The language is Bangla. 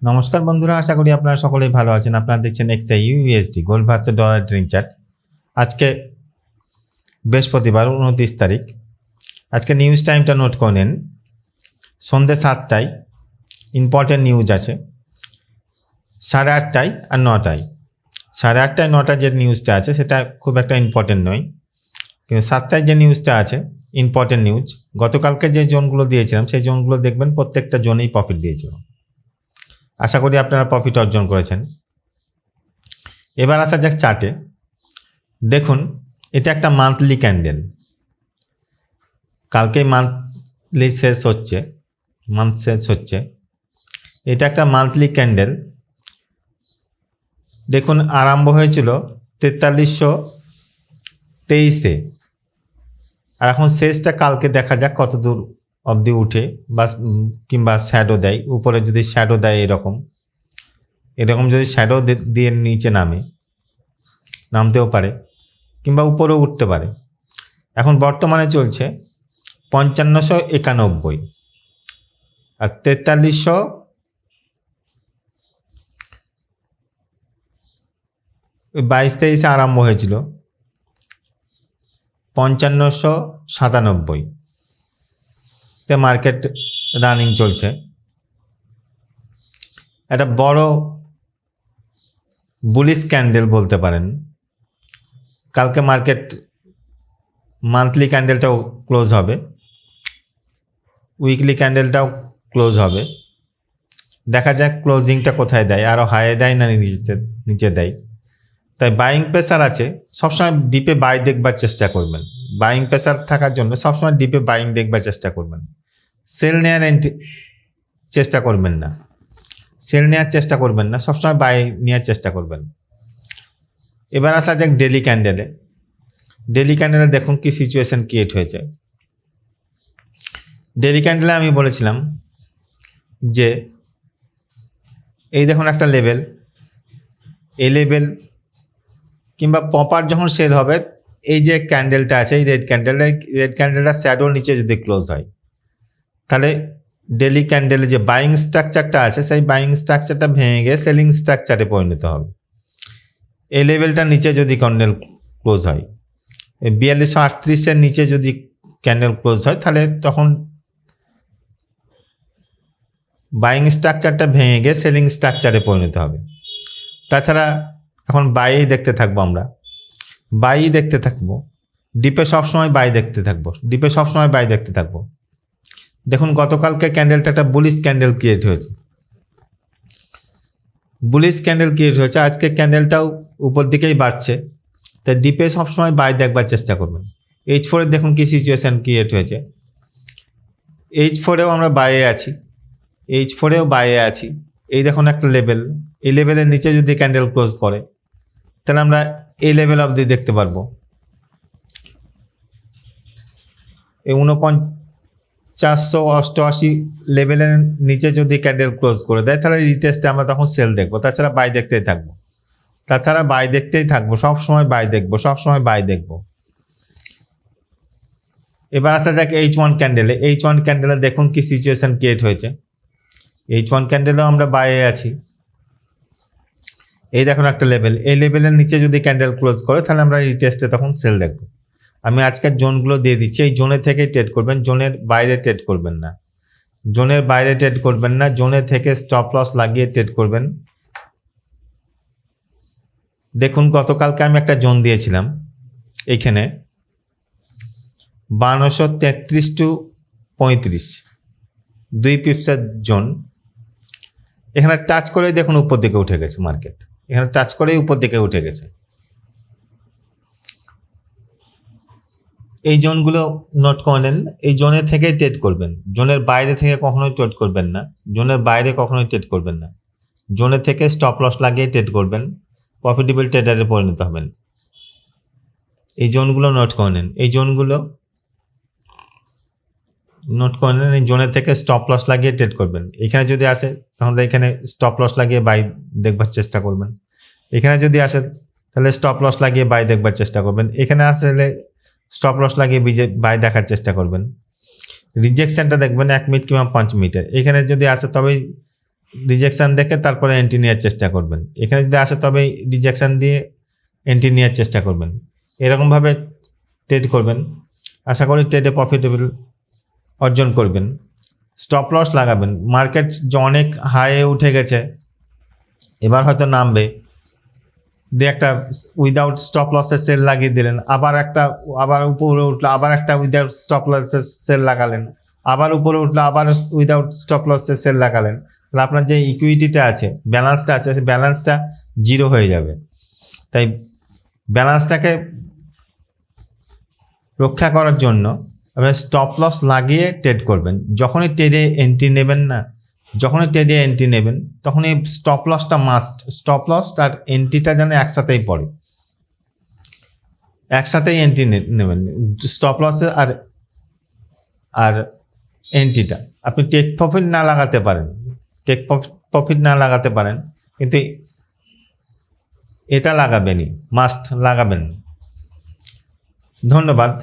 নমস্কার বন্ধুরা, আশা করি আপনারা সকলেই ভালো আছেন। আপনারা দেখছেন XI USD gold versus dollar trading chart. আজকে বৃহস্পতিবার 29 তারিখ। আজকে নিউজ টাইমটা নোট করে নেন। সন্ধ্যে 7টায় ইম্পর্টেন্ট নিউজ আছে, 8:30টায় আর 9টায়। 8:30টায় 9টায় যে নিউজটা আছে সেটা খুব একটা ইম্পর্টেন্ট নয়, কিন্তু 7টায় যে নিউজটা আছে ইম্পর্টেন্ট নিউজ। গতকালকে যে জোনগুলো দিয়েছিলাম সেই জোনগুলো দেখবেন প্রত্যেকটা জোনেই প্রফিট দিয়েছিলাম। আশা করি আপনারা প্রফিট অর্জন করেছেন। এবার আসা যাক চার্টে। দেখুন, এটা একটা মান্থলি ক্যান্ডেল। কালকেই মান্থলি শেষ হচ্ছে। এটা একটা মান্থলি ক্যান্ডেল। দেখুন, আরম্ভ হয়েছিল 4323-এ, আর এখন শেষটা কালকে দেখা যাক কত দূর অবধি উঠে বা কিংবা শ্যাডো দেয়। উপরে যদি শ্যাডো দেয় এরকম যদি শ্যাডো দিয়ে নিচে নামতেও পারে, কিংবা উপরেও উঠতে পারে। এখন বর্তমানে চলছে 5591 আর 4322-23 আরম্ভ হয়েছিল 5597 তে মার্কেট রানিং চলছে। একটা বড় বুলিশ ক্যান্ডেল বলতে পারেন। কালকে মার্কেট মান্থলি ক্যান্ডেলটাও ক্লোজ হবে, উইকলি ক্যান্ডেলটাও ক্লোজ হবে। দেখা যাক ক্লোজিংটা কোথায় দেয়, আরও হাইয়ে দেয় না নিচে দেয়। তাই বাইং প্রেসার আছে, সবসময় ডিপে বাই দেখবার চেষ্টা করবেন। বাইং প্রেসার থাকার জন্য সবসময় ডিপে বাইং দেখবার চেষ্টা করবেন। সেল নেওয়ার চেষ্টা করবেন না, সবসময় বাই নেওয়ার চেষ্টা করবেন। এবার আসা যাক ডেলি ক্যান্ডেলে। দেখুন কি সিচুয়েশন ক্রিয়েট হয়েছে। ডেলি ক্যান্ডেলে আমি বলেছিলাম যে এই দেখুন একটা লেভেল, এই লেভেল কিংবা প্রপার যখন সেল হবে, এই যে ক্যান্ডেলটা আছে, এই রেড ক্যান্ডেলটা শ্যাডোর নিচে যদি ক্লোজ হয়, তাহলে ডেলি ক্যান্ডেলে যে বাইং স্ট্রাকচারটা আছে সেই বাইং স্ট্রাকচারটা ভেঙে গিয়ে সেলিং স্ট্রাকচারে পরিণত হবে। এই লেভেলটার নিচে যদি ক্যান্ডেল ক্লোজ হয়, 4238-এর নিচে যদি ক্যান্ডেল ক্লোজ হয়, তাহলে তখন বাইং স্ট্রাকচারটা ভেঙে গিয়ে সেলিং স্ট্রাকচারে পরিণত হবে। তাছাড়া এখন বাইই দেখতে থাকবো, ডিপে সবসময় বাই দেখতে থাকবো। দেখুন, গতকালকে ক্যান্ডেলটা একটা বুলিশ ক্যান্ডেল ক্রিয়েট হয়েছে। আজকে ক্যান্ডেলটাও উপর দিকেই বাড়ছে, তাই ডিপে সবসময় বাই দেখবার চেষ্টা করবেন। H4 এর দেখুন কি সিচুয়েশন ক্রিয়েট হয়েছে। H4-এও আমরা বাইয়ে আছি। এই দেখুন একটা লেভেল, এই লেভেলের নিচে যদি ক্যান্ডেল ক্লোজ করে, তাহলে আমরা এই লেভেল অবধি দেখতে পারবো। এই 4988 লেভেলের নিচে যদি ক্যান্ডেল ক্লোজ করে দেয়, তাহলে রিটেস্টে আমরা তখন সেল দেখবো। তাছাড়া বাই দেখতেই থাকবো, সবসময় বাই দেখবো। এবার আসা যাক H1 ক্যান্ডেলে। দেখুন কি সিচুয়েশন ক্রিয়েট হয়েছে। H1 ক্যান্ডেলেও আমরা বাইয়ে আছি। এই দেখুন একটা লেভেল, এই লেভেলের নিচে যদি ক্যান্ডেল ক্লোজ করে, তাহলে আমরা রিটেস্টে তখন সেল দেখবো। আমি আজকের জোনগুলো দিয়ে দিচ্ছি, এই জোনে থেকেই ট্রেড করবেন, জোনের বাইরে ট্রেড করবেন না। জোনে থেকে স্টপ লস লাগিয়ে ট্রেড করবেন। দেখুন, গতকালকে আমি একটা জোন দিয়েছিলাম এইখানে 5233 টু 35, 2 পিপসের জোন। এখানে টাচ করেই দেখুন উপর দিকে উঠে গেছে মার্কেট। এই জোনগুলো নোট করে নেন। এই জোনের থেকেই ট্রেড করবেন, জোনের বাইরে থেকে কখনোই ট্রেড করবেন না। জোনের থেকে স্টপ লস লাগিয়ে ট্রেড করবেন, প্রফিটেবল ট্রেডারে পরিণত হবেন। এই জোনগুলো নোট করে নেন। এই জোনের থেকে স্টপ লস লাগিয়ে ট্রেড করবেন। এখানে যদি আসে, তাহলে এখানে স্টপ লস লাগিয়ে বাই দেখবার চেষ্টা করবেন। এখানে যদি আসে, তাহলে স্টপ লস লাগিয়ে বাই দেখবার চেষ্টা করবেন। এখানে আসলে স্টপ লস লাগিয়ে বাই দেখার চেষ্টা করবেন। রিজেকশনটা দেখবেন 1 মিনিট কিংবা 5 মিনিটের। এখানে যদি আসে তবেই রিজেকশান দেখে তারপরে এন্ট্রি নেওয়ার চেষ্টা করবেন। এখানে যদি আসে তবে রিজেকশান দিয়ে এন্ট্রি নেওয়ার চেষ্টা করবেন। এরকমভাবে ট্রেড করবেন। আশা করি ট্রেডে প্রফিটেবল অর্জন করবেন। স্টপ লস লাগাবেন। মার্কেট যে অনেক হাইয়ে উঠে গেছে, এবার হয়তো নামবে, দিয়ে একটা উইদাউট স্টপ লসের সেল লাগিয়ে দিলেন, আবার উপরে উঠলো, আবার একটা উইদাউট স্টপ লসের সেল লাগালেন, আবার উপরে উঠলো, আবার উইদাউট স্টপ লসের সেল লাগালেন, তাহলে আপনার যে ইকুইটিটা আছে, ব্যালেন্সটা আছে, সেই ব্যালেন্সটা জিরো হয়ে যাবে। তাই ব্যালেন্সটাকে রক্ষা করার জন্য আপনি স্টপ লস লাগিয়ে ট্রেড করবেন। যখনই ট্রেডে এন্ট্রি নেবেন না, যখনই ট্রেডে এন্ট্রি নেবেন তখনই স্টপ লসটা মাস্ট, স্টপ লস আর এন্ট্রিটা যেন একসাথেই পড়ে, একসাথেই এন্ট্রি নেবেন। স্টপ লসে আর এন্ট্রিটা আপনি টেক প্রফিট না লাগাতে পারেন, কিন্তু এটা লাগাবেনই, মাস্ট লাগাবেন। ধন্যবাদ।